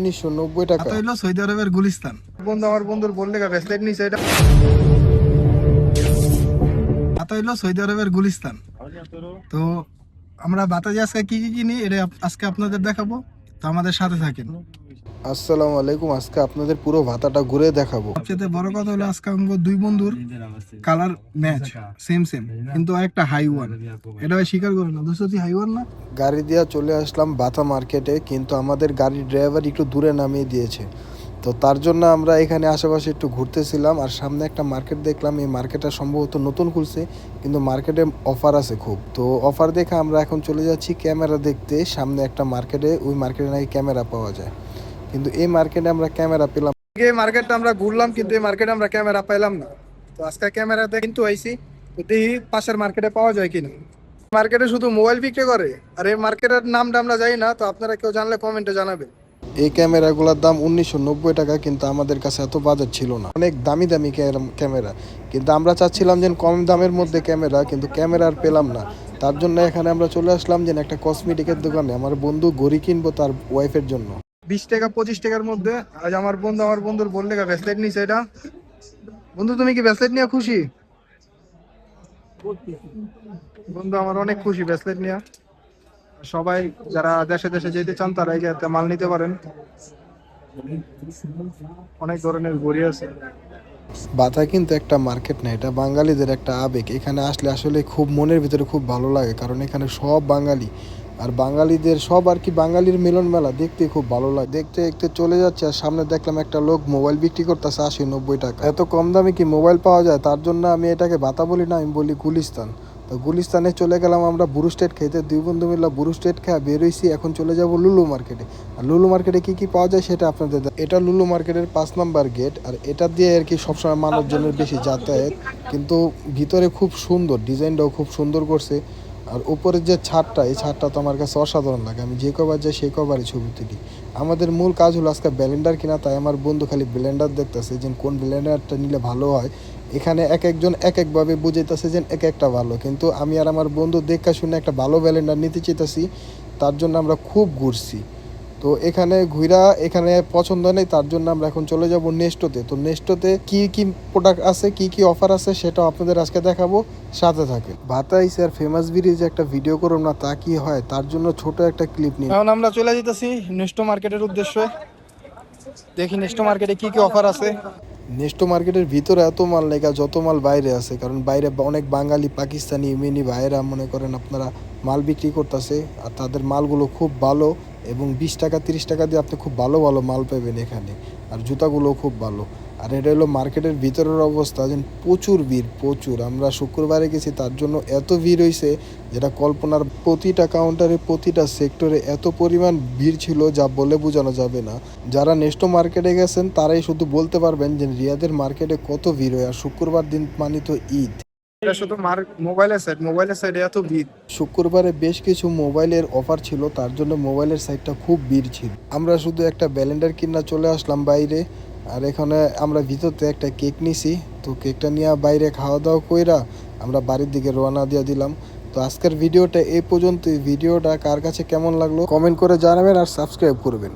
1990 টাকা। হইলো সৌদি আরবের গুলিস্তান। বন্ধু আমার বন্ধুর বললে ব্রেসলেট নিছে এটা হইলো সৌদি আরবের গুলিস্তান। তো আমরা বাতাজে আজকে কি কি কিনি এটা আজকে আপনাদের দেখাবো, তো আমাদের সাথে থাকেন। আসসালামু আলাইকুম, আজকে আপনাদের পুরো ভাতাটা ঘুরে দেখাবো। সবচেয়ে বড় কথা হলো আজকে আমাকে দুই বন্ধুর কালার ম্যাচ সেম সেম, কিন্তু একটা হাই ওয়ান, এটা স্বীকার করে না দুশো হাই ওয়ান না। গাড়ি দিয়ে চলে আসলাম বাতা মার্কেটে, কিন্তু আমাদের গাড়ির ড্রাইভার একটু দূরে নামিয়ে দিয়েছে। তো তার জন্য আমরা এখানে আশেপাশে একটু ঘুরতেছিলাম, আর সামনে একটা মার্কেট দেখলাম। এই মার্কেটটা সম্ভবত নতুন খুলছে, কিন্তু মার্কেটে অফার আছে খুব। তো অফার দেখে আমরা এখন চলে যাচ্ছি ক্যামেরা দেখতে সামনে একটা মার্কেটে। ওই মার্কেটে নাকি ক্যামেরা পাওয়া যায়, কিন্তু এই মার্কেটে আমরা ক্যামেরা পেলাম। এই মার্কেটটা আমরা ঘুরলাম, কিন্তু এই মার্কেটে আমরা ক্যামেরা পাইলাম না। তো আজকে ক্যামেরাতে কিন্তু আইছি, তো দেখি পাশের মার্কেটে পাওয়া যায় কিনা। মার্কেটে শুধু মোবাইল বিক্রি করে, আর এই মার্কেটের নামটা আমরা জানি না। তো আপনারা কেউ জানলে কমেন্টে জানাবেন। এই ক্যামেরাগুলোর দাম 1990 টাকা, কিন্তু আমাদের কাছে এত বাজেট ছিল না। অনেক দামি দামি ক্যামেরা, কিন্তু আমরা চাচ্ছিলাম যে কম দামের মধ্যে ক্যামেরা, কিন্তু ক্যামেরা আর পেলাম না। তার জন্য এখানে আমরা চলে আসলাম যে একটা কসমেটিকের দোকানে। আমার বন্ধু ঘড়ি কিনবো তার ওয়াইফের জন্য। 20 টাকা 25 টাকার মধ্যে আজ আমার বন্ধুর বললে ব্রেসলেট নিছে এটা। বন্ধু তুমি কি ব্রেসলেট নিয়ে খুশি? বন্ধু আমার অনেক খুশি ব্রেসলেট নিয়ে। সবাই যারা দেশে দেশে যেতে চান তারা এই জায়গাতে মাল নিতে পারেন। অনেক ধরনের ঘড়ি আছে। বাতা কিন্তু একটা মার্কেট না, এটা বাঙালিদের একটা আবেগ। এখানে আসলে আসলে খুব মনের ভিতরে খুব ভালো লাগে, কারণ এখানে সব বাঙালি, আর বাঙালিদের সব আর কি বাঙালির মিলন মেলা দেখতে খুব ভালো লাগে। দেখতে দেখতে চলে যাচ্ছে, আর সামনে দেখলাম একটা লোক মোবাইল বিক্রি করতেছে 80-90 টাকা। এত কম দামে কি মোবাইল পাওয়া যায়? তার জন্য আমি এটাকে বাতা বলি না, আমি বলি গুলিস্তান। তো গুলিস্তানে চলে গেলাম আমরা বুরু স্টেট খেতে। দুই বন্ধু মিলে বুরু স্টেট খেয়ে বেরোইছি। এখন চলে যাব লুলু মার্কেটে। আর লুলু মার্কেটে কি কি পাওয়া যায় সেটা আপনাদের এটা লুলু মার্কেটের 5 নাম্বার গেট, আর এটা দিয়ে আর কি সবসময় মানুষজনের বেশি যাতায়াত। কিন্তু ভিতরে খুব সুন্দর, ডিজাইনটাও খুব সুন্দর করছে। আর উপরের যে ছাদটা, এই ছাদটা তো আমার কাছে অসাধারণ লাগে। আমি যে কবার যাই সেই কবারই ছবি তুলি। আমাদের মূল কাজ হলো আজকে ব্লেন্ডার কিনা, তাই আমার বন্ধু খালি ব্লেন্ডার দেখতেছে যে কোন ব্লেন্ডারটা নিলে ভালো হয়। এখানে এক একজন এক একভাবে বুঝাইতেছে যে এক একটা ভালো, কিন্তু আমি আর আমার বন্ধু দেখা শুনে একটা ভালো ব্লেন্ডার নিতে চাইতেছি। তার জন্য আমরা খুব ঘুরছি। তো এখানে ঘুরা এখানে পছন্দ নেই, তার জন্য আমরা এখন চলে যাব নেস্টোতে। তো নেস্টোতে কি কি প্রোডাক্ট আছে, কি কি অফার আছে সেটাও আপনাদের আজকে দেখাবো, সাথে থাকে। ভাতাই স্যার ফেমাস ব্রিজে একটা ভিডিও করুন না, তা কি হয়? তার জন্য ছোট একটা ক্লিপ নিন। এখন আমরা চলে যেতেছি নেস্টো মার্কেটের উদ্দেশ্যে। দেখি নেস্টো মার্কেটে কি কি অফার আছে। নেস্টো মার্কেটের ভিতরে এত মাল লেখা যত মাল বাইরে আছে, কারণ বাইরে অনেক বাঙালি পাকিস্তানি ইয়েমেনি ভাইয়েরা মনে করেন আপনারা মাল বিক্রি করতেছে, আর তাদের মালগুলো খুব ভালো। এবং 20 টাকা 30 টাকা দিয়ে আপনি খুব ভালো ভালো মাল পাবেন এখানে, আর জুতাগুলোও খুব ভালো। আর এটা হলো মার্কেটের ভিতরের অবস্থা, যেন প্রচুর ভিড়, প্রচুর। আমরা শুক্রবারে গেছি, তার জন্য এত ভিড় হয়েছে যেটা কল্পনার। প্রতিটা কাউন্টারে প্রতিটা সেক্টরে এত পরিমাণ ভিড় ছিল যা বলে বোঝানো যাবে না। যারা নেস্টো মার্কেটে গেছেন তারাই শুধু বলতে পারবেন যে রিয়াদের মার্কেটে কত ভিড় হয়। আর শুক্রবার দিন মানে তো ঈদ। এটা শুধু মোবাইলের সাইডে এত ভিড়। শুক্রবারে বেশ কিছু মোবাইলের অফার ছিল, তার জন্য মোবাইলের সাইটটা খুব ভিড় ছিল। আমরা শুধু একটা ব্লেন্ডার কিনা চলে আসলাম বাইরে। আর এখানে আমরা ভিতরতে একটা কেক নিছি। তো কেকটা নিয়ে বাইরে খাওয়া দাওয়া কইরা আমরা বাড়ির দিকে রওনা দিয়ে দিলাম। তো আজকের ভিডিওটা এই পর্যন্ত। ভিডিওটা কার কাছে কেমন লাগলো কমেন্ট করে জানাবেন, আর সাবস্ক্রাইব করবেন।